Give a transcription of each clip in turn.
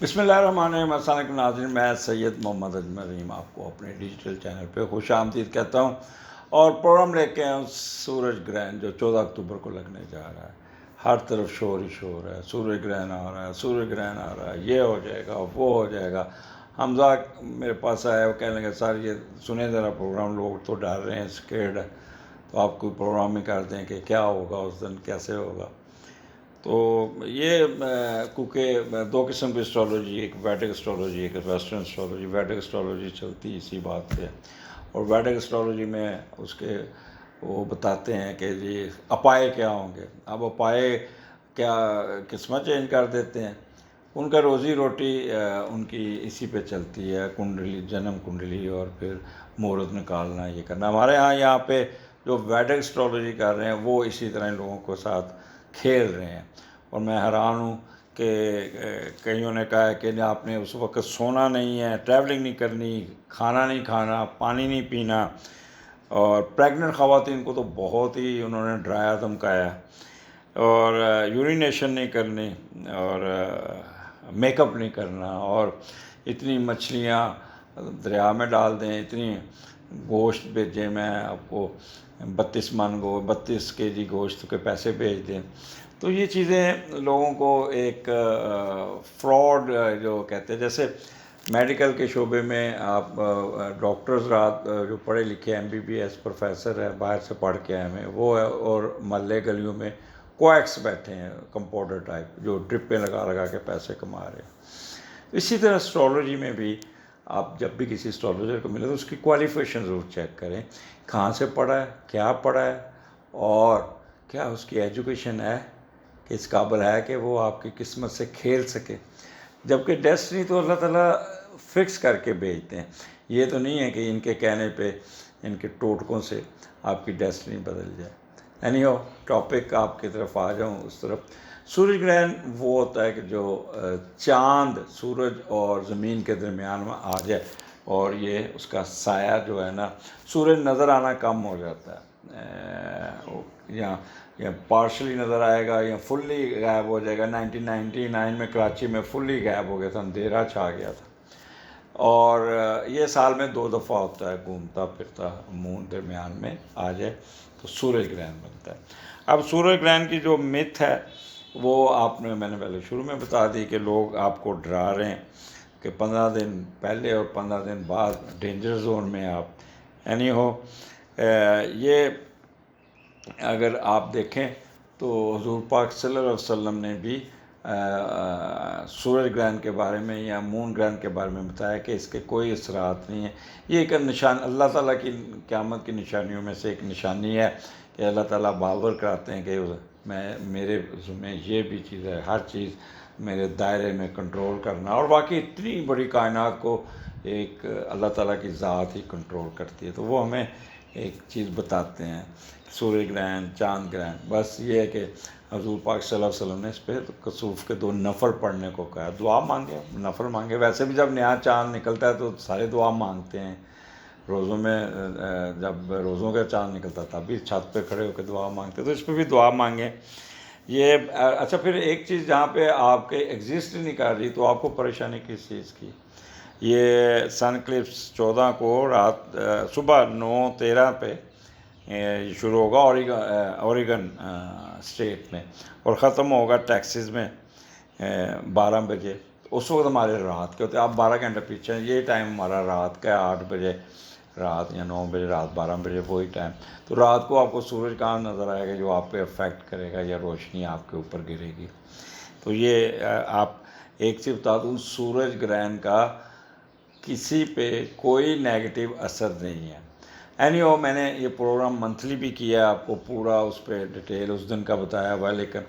بسم اللہ الرحمن الرحیم۔ السلام علیکم ناظرین، میں سید محمد اجمل رحیم آپ کو اپنے ڈیجیٹل چینل پہ خوش آمدید کہتا ہوں، اور پروگرام لے کے آیا ہوں سورج گرہن جو 14 اکتوبر کو لگنے جا رہا ہے۔ ہر طرف شور ہی شور ہے، سورج گرہن آ رہا ہے، سورج گرہن آ رہا ہے، یہ ہو جائے گا وہ ہو جائے گا۔ حمزہ میرے پاس آیا، وہ کہنے لگے سر یہ سنیں ذرا پروگرام، لوگ تو ڈر رہے ہیں، اسکیئرڈ ہے، تو آپ کوئی پروگرام ہی کر دیں کہ کیا ہوگا اس دن، کیسے ہوگا۔ تو یہ کیونکہ دو قسم کی اسٹرالوجی، ایک ویدک اسٹرالوجی، ایک ویسٹرن اسٹرالوجی۔ ویدک اسٹرالوجی چلتی اسی بات پہ، اور ویدک اسٹرالوجی میں اس کے وہ بتاتے ہیں کہ جی اپائے کیا ہوں گے۔ اب اپائے کیا قسمت چینج کر دیتے ہیں، ان کا روزی روٹی ان کی اسی پہ چلتی ہے، کنڈلی، جنم کنڈلی، اور پھر مہورت نکالنا، یہ کرنا۔ ہمارے یہاں پہ جو ویدک اسٹرالوجی کر رہے ہیں وہ اسی طرح ان لوگوں کو ساتھ کھیل رہے ہیں، اور میں حیران ہوں کہ کئیوں نے کہا ہے کہ آپ نے اس وقت سونا نہیں ہے، ٹریولنگ نہیں کرنی، کھانا نہیں کھانا، پانی نہیں پینا، اور پریگننٹ خواتین کو تو بہت ہی انہوں نے ڈرایا دھمکایا، اور یورینیشن نہیں کرنی، اور میک اپ نہیں کرنا، اور اتنی مچھلیاں دریا میں ڈال دیں، اتنی گوشت بھیجیں، میں آپ کو 32 کے جی گوشت کے پیسے بھیج دیں۔ تو یہ چیزیں لوگوں کو ایک فراڈ جو کہتے ہیں، جیسے میڈیکل کے شعبے میں آپ ڈاکٹرز رات جو پڑھے لکھے MBBS پروفیسر ہے، باہر سے پڑھ کے آئے ہیں وہ ہے، اور محلے گلیوں میں کویکس بیٹھے ہیں کمپاؤنڈر ٹائپ، جو ڈرپیں لگا لگا کے پیسے کما رہے ہیں۔ اسی طرح اسٹرالوجی میں بھی آپ جب بھی کسی اسٹرالوجر کو ملے تو اس کی کوالیفیکیشن ضرور چیک کریں، کہاں سے پڑھا ہے، کیا پڑھا ہے، اور کیا اس کی ایجوکیشن ہے کہ اس قابل ہے کہ وہ آپ کی قسمت سے کھیل سکے۔ جبکہ ڈیسٹنی تو اللہ تعالیٰ فکس کر کے بھیجتے ہیں، یہ تو نہیں ہے کہ ان کے کہنے پہ، ان کے ٹوٹکوں سے آپ کی ڈیسٹنی بدل جائے۔ اینی ہو، ٹاپک آپ کی طرف آ جاؤں اس طرف۔ سورج گرہن وہ ہوتا ہے کہ جو چاند سورج اور زمین کے درمیان میں آ جائے، اور یہ اس کا سایہ جو ہے نا، سورج نظر آنا کم ہو جاتا ہے، یا پارشلی نظر آئے گا، یا فلی غائب ہو جائے گا۔ 1999 میں کراچی میں فلی غائب ہو گیا تھا، اندھیرا چھا گیا تھا، اور یہ سال میں 2 دفعہ ہوتا ہے، گھومتا پھرتا مون درمیان میں آ جائے تو سورج گرہن بنتا ہے۔ اب سورج گرہن کی جو متھ ہے وہ میں نے پہلے شروع میں بتا دی کہ لوگ آپ کو ڈرا رہے ہیں کہ 15 دن پہلے اور 15 دن بعد ڈینجر زون میں آپ۔ یعنی ہو یہ اگر آپ دیکھیں تو حضور پاک صلی اللہ علیہ وسلم نے بھی سورج گرہن کے بارے میں یا مون گرہن کے بارے میں بتایا کہ اس کے کوئی اثرات نہیں ہیں۔ یہ ایک نشان اللہ تعالیٰ کی قیامت کی نشانیوں میں سے ایک نشانی ہے کہ اللہ تعالیٰ باور کراتے ہیں کہ میرے میں یہ بھی چیز ہے، ہر چیز میرے دائرے میں کنٹرول کرنا، اور باقی اتنی بڑی کائنات کو ایک اللہ تعالیٰ کی ذات ہی کنٹرول کرتی ہے۔ تو وہ ہمیں ایک چیز بتاتے ہیں، سورج گرہن، چاند گرہن۔ بس یہ ہے کہ حضور پاک صلی اللہ علیہ وسلم نے اس پہ کسوف کے 2 نفل پڑھنے کو کہا، دعا مانگے، نفل مانگے۔ ویسے بھی جب نیا چاند نکلتا ہے تو سارے دعا مانگتے ہیں، روزوں میں جب روزوں کا چاند نکلتا تب بھی چھت پہ کھڑے ہو کے دعا مانگتے، تو اس پہ بھی دعا مانگیں۔ یہ اچھا، پھر ایک چیز جہاں پہ آپ کے ایگزسٹ نہیں کر رہی تو آپ کو پریشانی کس چیز کی؟ یہ سن کلپس 14 کو رات صبح 9:13 پہ شروع ہوگا اوریگن اسٹیٹ میں، اور ختم ہوگا ٹیکسز میں 12 بجے۔ اس وقت ہمارے رات کے ہوتے ہیں، آپ 12 گھنٹے پیچھے ہیں، یہ ٹائم ہمارا رات کا ہے، 8 بجے رات، یا 9 بجے رات، 12 بجے وہی ٹائم۔ تو رات کو آپ کو سورج کہاں نظر آئے گا جو آپ پہ افیکٹ کرے گا، یا روشنی آپ کے اوپر گرے گی؟ تو یہ آپ ایک چیز بتا دوں، سورج گرہن کا کسی پہ کوئی نیگیٹو اثر نہیں ہے۔ اینی ہو، میں نے یہ پروگرام منتھلی بھی کیا ہے، آپ کو پورا اس پہ ڈیٹیل اس دن کا بتایا ہوا ہے، لیکن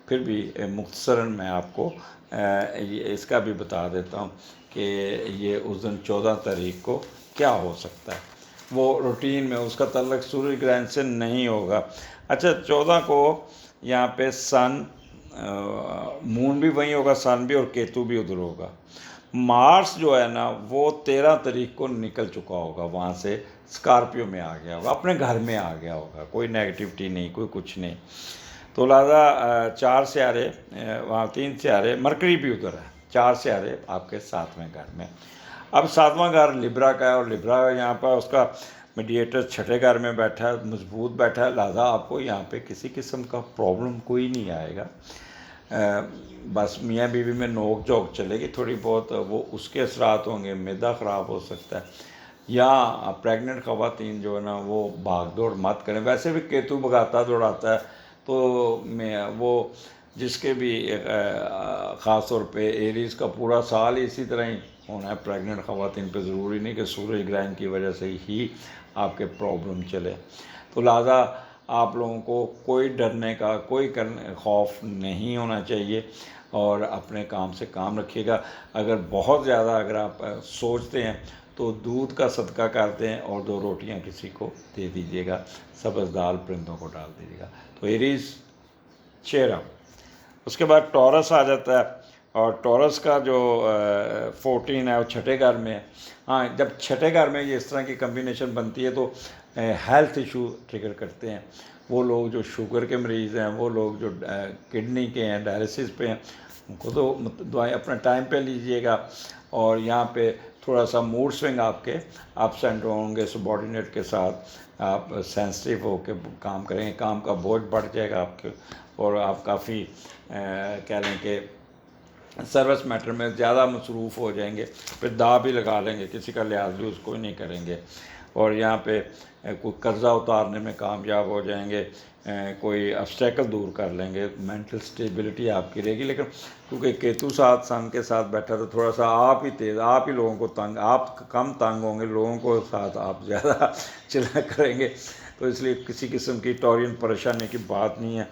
پھر بھی مختصراً میں آپ کو اس کا بھی بتا دیتا ہوں کہ یہ اس دن 14 تاریخ کو کیا ہو سکتا ہے۔ وہ روٹین میں اس کا تعلق سورج گرہن سے نہیں ہوگا۔ اچھا، 14 کو یہاں پہ سن، مون بھی وہیں ہوگا، سن بھی، اور کیتو بھی ادھر ہوگا۔ مارس جو ہے نا وہ 13 تاریخ کو نکل چکا ہوگا وہاں سے، اسکارپیو میں آ گیا ہوگا، اپنے گھر میں آ گیا ہوگا، کوئی نیگیٹیوٹی نہیں، کوئی کچھ نہیں۔ تو لہٰذا 4 سیارے وہاں، 3 سیارے، مرکری بھی ادھر ہے، 4 سیارے آپ کے 7ویں گھر میں. اب 7واں گھر لبرا کا ہے اور لبرا یہاں پر اس کا میڈیٹر 6 گھر میں بیٹھا ہے, مضبوط بیٹھا ہے, لہٰذا آپ کو یہاں پہ کسی قسم کا پرابلم کوئی نہیں آئے گا. بس میاں بیوی میں نوک جھوک چلے گی تھوڑی بہت, وہ اس کے اثرات ہوں گے, معدہ خراب ہو سکتا ہے. یا پریگننٹ خواتین جو ہے نا وہ بھاگ دوڑ مت کریں. ویسے بھی کیتو بھگاتا دوڑاتا ہے, تو وہ جس کے بھی خاص طور پہ ایریز کا پورا سال اسی طرح ہی ہونا ہے پریگننٹ خواتین پہ. ضروری نہیں کہ سورج گرہن کی وجہ سے ہی آپ کے پرابلم چلے. تو لہٰذا آپ لوگوں کو کوئی ڈرنے کا کوئی خوف نہیں ہونا چاہیے, اور اپنے کام سے کام رکھیے گا. اگر بہت زیادہ اگر آپ سوچتے ہیں تو دودھ کا صدقہ کرتے ہیں اور 2 روٹیاں کسی کو دے دیجیے گا, سبز دال پرندوں کو ڈال دیجیے گا. تو ایریز چیئر اپ. اس کے بعد ٹورس آ جاتا ہے, اور ٹورس کا جو 14 ہے وہ 6 گھر میں ہے. ہاں, جب 6 گھر میں یہ اس طرح کی کمبینیشن بنتی ہے تو ہیلتھ ایشو ٹریگر کرتے ہیں. وہ لوگ جو شوگر کے مریض ہیں, وہ لوگ جو کڈنی کے ہیں, ڈائلسس پہ ہیں, ان کو تو دعائیں اپنا ٹائم پہ لیجئے گا. اور یہاں پہ تھوڑا سا موڈ سوئنگ آپ کے اپس اینڈ ہوں گے, سبارڈینیٹ کے ساتھ آپ سینسٹیو ہو کے کام کریں گے, کام کا بوجھ بڑھ جائے گا آپ کے, اور آپ کافی کہہ لیں کہ سروس میٹر میں زیادہ مصروف ہو جائیں گے. پھر دا بھی لگا لیں گے, کسی کا لحاظ بھی اس کو ہی نہیں کریں گے. اور یہاں پہ کوئی قرضہ اتارنے میں کامیاب ہو جائیں گے, کوئی obstacle دور کر لیں گے, مینٹل اسٹیبلٹی آپ کی رہے گی. لیکن کیونکہ کیتو ساتھ سن کے ساتھ بیٹھا تو تھوڑا سا آپ ہی تیز, آپ ہی لوگوں کو تنگ, آپ کم تنگ ہوں گے, لوگوں کو ساتھ آپ زیادہ چلا کریں گے. تو اس لیے کسی قسم کی ٹورین پریشانی کی بات نہیں ہے.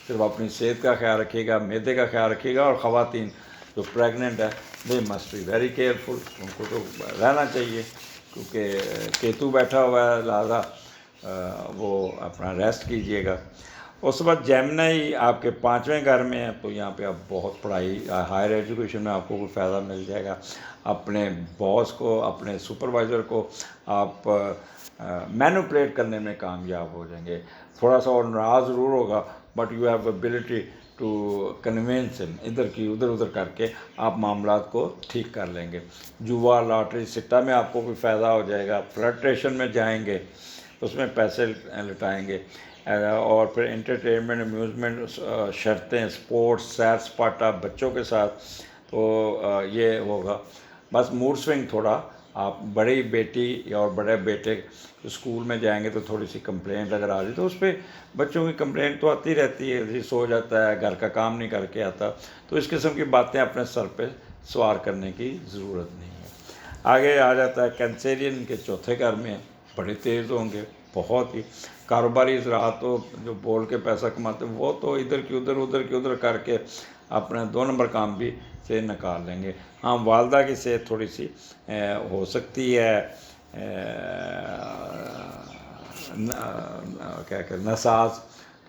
صرف اپنی صحت کا خیال رکھیے گا, معدے کا خیال رکھیے گا. اور خواتین جو پریگننٹ ہے they must be very careful, ان کو تو رہنا چاہیے کیونکہ کیتو بیٹھا ہوا ہے, لہٰذا وہ اپنا ریسٹ کیجئے گا. اس کے بعد جیمنائی آپ کے 5ویں گھر میں ہے, تو یہاں پہ آپ بہت پڑھائی, ہائر ایجوکیشن میں آپ کو کوئی فائدہ مل جائے گا. اپنے باس کو, اپنے سپروائزر کو آپ مینوپلیٹ کرنے میں کامیاب ہو جائیں گے. تھوڑا سا اور ناراض ضرور ہوگا, but you have ability to convince him. ادھر کی ادھر کر کے آپ معاملات کو ٹھیک کر لیں گے. جوا, لاٹری, سٹا میں آپ کو کوئی فائدہ ہو جائے گا. فلٹریشن میں جائیں گے, اس میں پیسے لٹائیں گے. اور پھر انٹرٹینمنٹ, امیوزمنٹ, شرطیں, اسپورٹس, سیر سپاٹا بچوں کے ساتھ, تو یہ ہوگا. بس موڈ سوئنگ تھوڑا, آپ بڑی بیٹی اور بڑے بیٹے اسکول میں جائیں گے تو تھوڑی سی کمپلینٹ اگر آ جائے تو اس پہ بچوں کی کمپلینٹ تو آتی رہتی ہے, جی سو جاتا ہے, گھر کا کام نہیں کر کے آتا. تو اس قسم کی باتیں اپنے سر پہ سوار کرنے کی ضرورت نہیں ہے. آگے آ جاتا ہے کینسیرین کے 4تھے گھر میں, بڑے تیز ہوں گے بہت ہی. کاروباری زراعت تو جو بول کے پیسہ کماتے ہیں وہ تو ادھر کی ادھر کر کے اپنا 2 نمبر کام بھی سے نکال لیں گے. ہاں, والدہ کی صحت تھوڑی سی ہو سکتی ہے کیا کہ نساز,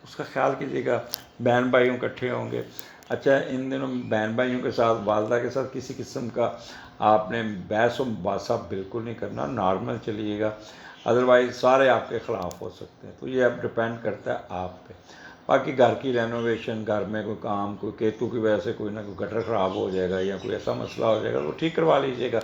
اس کا خیال کیجیے گا. بہن بھائیوں اکٹھے ہوں گے. اچھا, ان دنوں بہن بھائیوں کے ساتھ, والدہ کے ساتھ کسی قسم کا آپ نے بحث و مباحثہ بالکل نہیں کرنا, نارمل چلیے گا, ادروائز سارے آپ کے خلاف ہو سکتے ہیں. تو یہ اب ڈپینڈ کرتا ہے آپ پہ. باقی گھر کی رینوویشن, گھر میں کوئی کام, کوئی کیتو کی وجہ سے کوئی نہ کوئی گٹر خراب ہو جائے گا یا کوئی ایسا مسئلہ ہو جائے گا تو ٹھیک کروا لیجیے گا.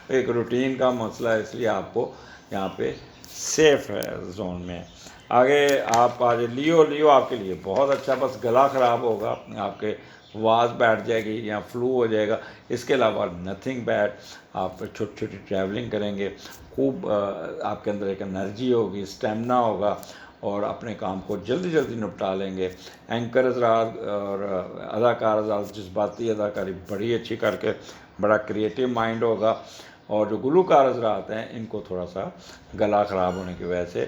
ایک روٹین کا مسئلہ ہے, اس لیے آپ کو یہاں پہ سیف ہے زون میں. آگے آپ آج لیو آپ کے لیے بہت اچھا, بس گلا خراب ہوگا, آپ کے آواز بیٹھ جائے گی یا فلو ہو جائے گا. اس کے علاوہ نتھنگ بیڈ. آپ چھوٹی ٹریولنگ کریں گے, خوب آپ کے اندر ایک انرجی ہوگی, اسٹیمنا ہوگا, اور اپنے کام کو جلدی نپٹا لیں گے. اینکر حضرات اور اداکار حضرات جذباتی اداکاری بڑی اچھی کر کے, بڑا کریٹیو مائنڈ ہوگا. اور جو گلوکار حضرات ہیں ان کو تھوڑا سا گلا خراب ہونے کی وجہ سے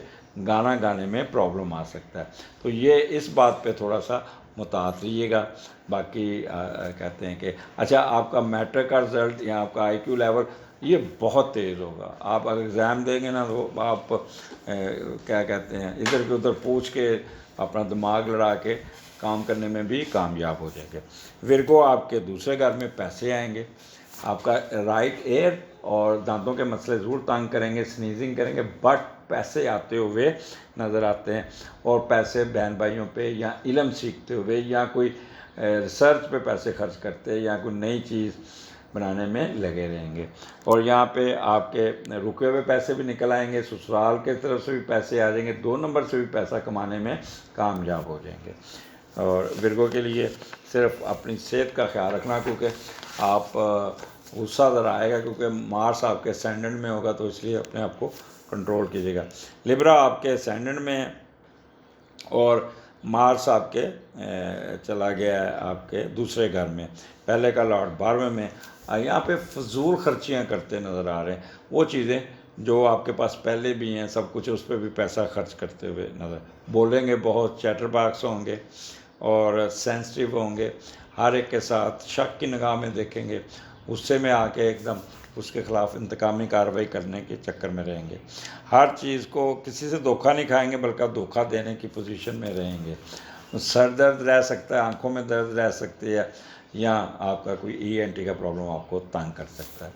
گانا گانے میں پرابلم آ سکتا ہے. تو یہ اس بات پہ تھوڑا سا محتاط رہیے گا. باقی کہتے ہیں کہ اچھا, آپ کا میٹرک کا رزلٹ یا آپ کا آئی کیو لیول یہ بہت تیز ہوگا. آپ اگر ایگزام دیں گے نا تو آپ کیا کہتے ہیں ادھر کے ادھر پوچھ کے اپنا دماغ لڑا کے کام کرنے میں بھی کامیاب ہو جائیں گے. ورگو, آپ کے 2 گھر میں پیسے آئیں گے. آپ کا رائٹ ایئر اور دانتوں کے مسئلے ضرور تنگ کریں گے, سنیزنگ کریں گے, بٹ پیسے آتے ہوئے نظر آتے ہیں. اور پیسے بہن بھائیوں پہ یا علم سیکھتے ہوئے یا کوئی ریسرچ پہ پیسے خرچ کرتے یا کوئی نئی چیز بنانے میں لگے رہیں گے، اور یہاں پہ آپ کے رکے ہوئے پیسے بھی نکل آئیں گے، سسرال کے طرف سے بھی پیسے آ جائیں گے، 2 نمبر سے بھی پیسہ کمانے میں کامیاب ہو جائیں گے۔ اور ورگو کے لیے صرف اپنی صحت کا خیال رکھنا، کیونکہ آپ غصہ ذرا آئے گا، کیونکہ مارس آپ کے اسینڈنٹ میں ہوگا، تو اس لیے اپنے آپ کو کنٹرول کیجیے گا۔ لیبرا آپ کے اسینڈنٹ میں ہے، اور مارس آپ کے چلا گیا ہے آپ کے دوسرے گھر میں، پہلے کا لارڈ 12ویں میں۔ یہاں پہ فضول خرچیاں کرتے نظر آ رہے ہیں، وہ چیزیں جو آپ کے پاس پہلے بھی ہیں سب کچھ، اس پہ بھی پیسہ خرچ کرتے ہوئے نظر بولیں گے، بہت چیٹر باکس ہوں گے اور سینسٹیو ہوں گے، ہر ایک کے ساتھ شک کی نگاہ میں دیکھیں گے، غصے میں آ کے ایک دم اس کے خلاف انتقامی کارروائی کرنے کے چکر میں رہیں گے، ہر چیز کو کسی سے دھوکہ نہیں کھائیں گے بلکہ دھوکہ دینے کی پوزیشن میں رہیں گے۔ سر درد رہ سکتا ہے، آنکھوں میں درد رہ سکتی ہے، یا آپ کا کوئی ENT کا پرابلم آپ کو تنگ کر سکتا ہے۔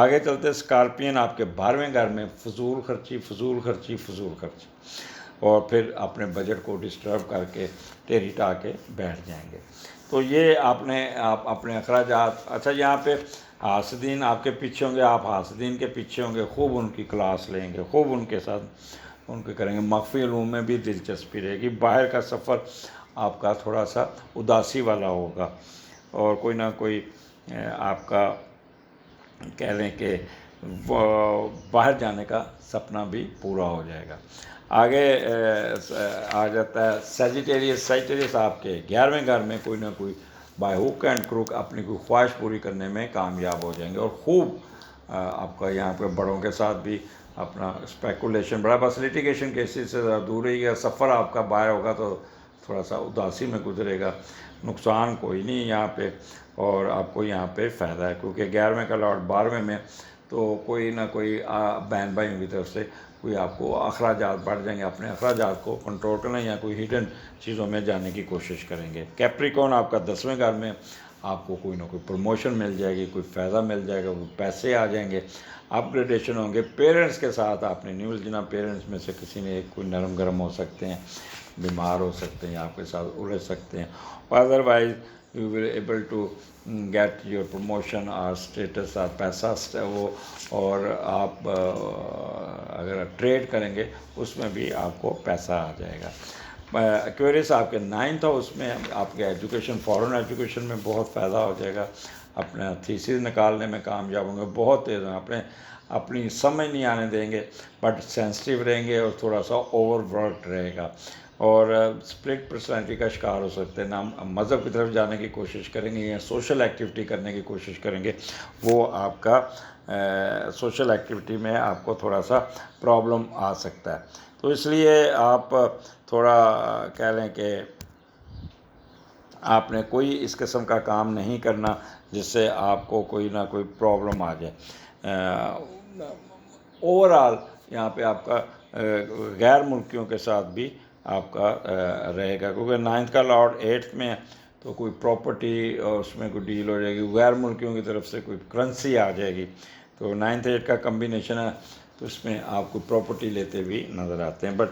آگے چلتے اسکارپین آپ کے 12ویں گھر میں، فضول خرچی فضول خرچی فضول خرچی، اور پھر اپنے بجٹ کو ڈسٹرب کر کے ٹیری ٹا کے بیٹھ جائیں گے۔ تو یہ آپ اپنے اخراجات، اچھا یہاں پہ حاسدین آپ کے پیچھے ہوں گے، آپ حاسدین کے پیچھے ہوں گے، خوب ان کی کلاس لیں گے، خوب ان کے ساتھ ان کے کریں گے، مخفی علوم میں بھی دلچسپی رہے گی۔ باہر کا سفر آپ کا تھوڑا سا اداسی والا ہوگا، اور کوئی نہ کوئی آپ کا کہہ لیں کہ باہر جانے کا سپنا بھی پورا ہو جائے گا۔ آگے آ جاتا ہے سیجیٹیریس آپ کے 11ویں گھر میں، کوئی نہ کوئی بائی ہک اینڈ کروک اپنی کوئی خواہش پوری کرنے میں کامیاب ہو جائیں گے، اور خوب آپ کا یہاں پہ بڑوں کے ساتھ بھی اپنا اسپیکولیشن بڑا، بس لیٹیگیشن کیسز سے ذرا دور رہی گا، سفر آپ کا باہر ہوگا تو تھوڑا سا اداسی میں گزرے گا، نقصان کوئی نہیں یہاں پہ، اور آپ کو یہاں پہ فائدہ ہے، کیونکہ 11ویں کا لارڈ 12ویں میں، تو کوئی نہ کوئی بہن بھائیوں کی طرف سے کوئی آپ کو اخراجات بڑھ جائیں گے، اپنے اخراجات کو کنٹرول کرنا یا کوئی ہڈن چیزوں میں جانے کی کوشش کریں گے۔ کیپریکون آپ کا 10ویں گھر میں، آپ کو کوئی نہ کوئی پروموشن مل جائے گی، کوئی فائدہ مل جائے گا، کوئی پیسے آ جائیں گے، اپ گریڈیشن ہوں گے۔ پیرنٹس کے ساتھ آپ نے نیوز جنا، پیرنٹس میں سے کسی نے کوئی نرم گرم ہو سکتے ہیں، بیمار ہو سکتے ہیں، آپ کے ساتھ الجھ سکتے ہیں، otherwise you will able to get your promotion اور اسٹیٹس اور پیسہ وہ، اور آپ اگر ٹریڈ کریں گے اس میں بھی آپ کو پیسہ آ جائے گا۔ ایکویریس آپ کے 9th ہاؤس میں، آپ کے ایجوکیشن، فارن ایجوکیشن میں بہت فائدہ ہو جائے گا، اپنا تھیسس نکالنے میں کامیاب ہوں گے، بہت تیز ہیں، اپنی سمجھ نہیں آنے دیں گے، بٹ سینسٹیو رہیں گے، اور تھوڑا سا اوور ورکڈ رہے گا، اور اسپلٹ پرسنالٹی کا شکار ہو سکتے ہیں، نہ مذہب کی طرف جانے کی کوشش کریں گے یا سوشل ایکٹیویٹی کرنے کی کوشش کریں گے، وہ آپ کا سوشل ایکٹیویٹی میں آپ کو تھوڑا سا پرابلم آ سکتا ہے، تو اس لیے آپ تھوڑا کہہ لیں کہ آپ نے کوئی اس قسم کا کام نہیں کرنا جس سے آپ کو کوئی نہ کوئی پرابلم آ جائے۔ اوور آل یہاں پہ آپ کا غیر ملکیوں کے ساتھ بھی آپ کا رہے گا، کیونکہ 9th کا لارڈ 8th میں ہے، تو کوئی پراپرٹی اور اس میں کوئی ڈیل ہو جائے گی، غیر ملکیوں کی طرف سے کوئی کرنسی آ جائے گی، تو 9th 8 کا کمبینیشن ہے، تو اس میں آپ کو پراپرٹی لیتے بھی نظر آتے ہیں، بٹ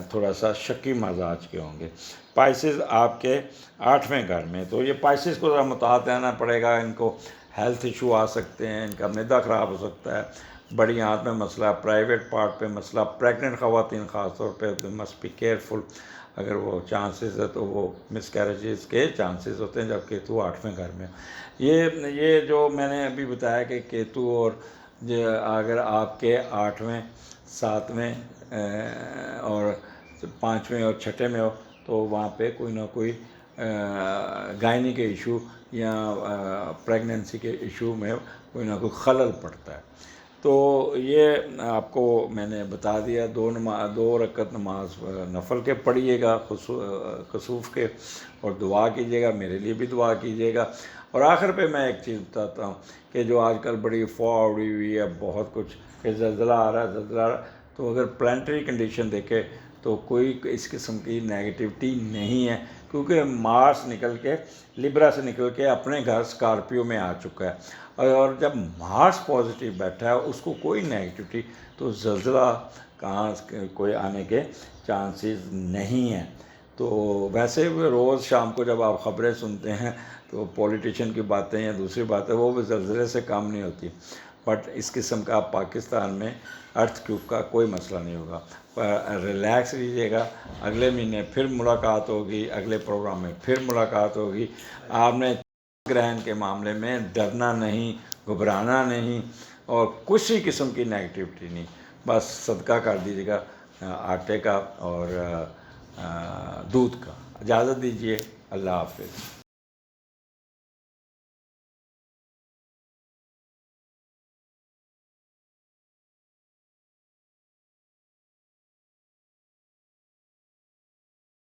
تھوڑا سا شکی مزاج کے ہوں گے۔ پائسز آپ کے 8ویں گھر میں، تو یہ پائسز کو ذرا متحد رہنا پڑے گا، ان کو ہیلتھ ایشو آ سکتے ہیں، ان کا معدہ خراب ہو سکتا ہے، بڑی آنت میں مسئلہ، پرائیویٹ پارٹ پہ مسئلہ، پریگننٹ خواتین خاص طور پہ مسٹ بی کیئرفل، اگر وہ چانسز ہے تو وہ مس کیریجز کے چانسز ہوتے ہیں جب کیتو 8ویں گھر میں۔ یہ جو میں نے ابھی بتایا کہ کیتو، اور اگر آپ کے 8ویں 7ویں اور 5ویں اور 6 میں ہو تو وہاں پہ کوئی نہ کوئی گائنی کے ایشو یا پریگننسی کے ایشو میں کوئی نہ کوئی خلل پڑتا ہے، تو یہ آپ کو میں نے بتا دیا۔ 2 رکعت نماز نفل کے پڑھیے گا کسوف کے، اور دعا کیجیے گا، میرے لیے بھی دعا کیجیے گا۔ اور آخر پہ میں ایک چیز بتاتا ہوں کہ جو آج کل بڑی افواہ اڑی ہوئی ہے بہت کچھ کہ زلزلہ آ رہا ہے، زلزلہ آ رہا ہے، تو اگر پلانٹری کنڈیشن دیکھے تو کوئی اس قسم کی نیگیٹیوٹی نہیں ہے، کیونکہ مارس نکل کے لیبرا سے نکل کے اپنے گھر اسکارپیو میں آ چکا ہے، اور جب مارس پازیٹیو بیٹھا ہے اس کو کوئی نیگیٹیوٹی، تو زلزلہ کہاں کوئی آنے کے چانسز نہیں ہیں۔ تو ویسے بھی روز شام کو جب آپ خبریں سنتے ہیں تو پولیٹیشین کی باتیں یا دوسری باتیں وہ بھی زلزلے سے کام نہیں ہوتی، بٹ اس قسم کا آپ پاکستان میں ارتھ کیوب کا کوئی مسئلہ نہیں ہوگا۔ ریلیکس رہیے گا، اگلے مہینے پھر ملاقات ہوگی، اگلے پروگرام میں پھر ملاقات ہوگی۔ آپ نے گرہن کے معاملے میں ڈرنا نہیں، گھبرانا نہیں، اور کسی قسم کی نیگیٹیوٹی نہیں، بس صدقہ کر دیجیے گا آٹے کا اور دودھ کا۔ اجازت دیجیے، اللہ حافظ۔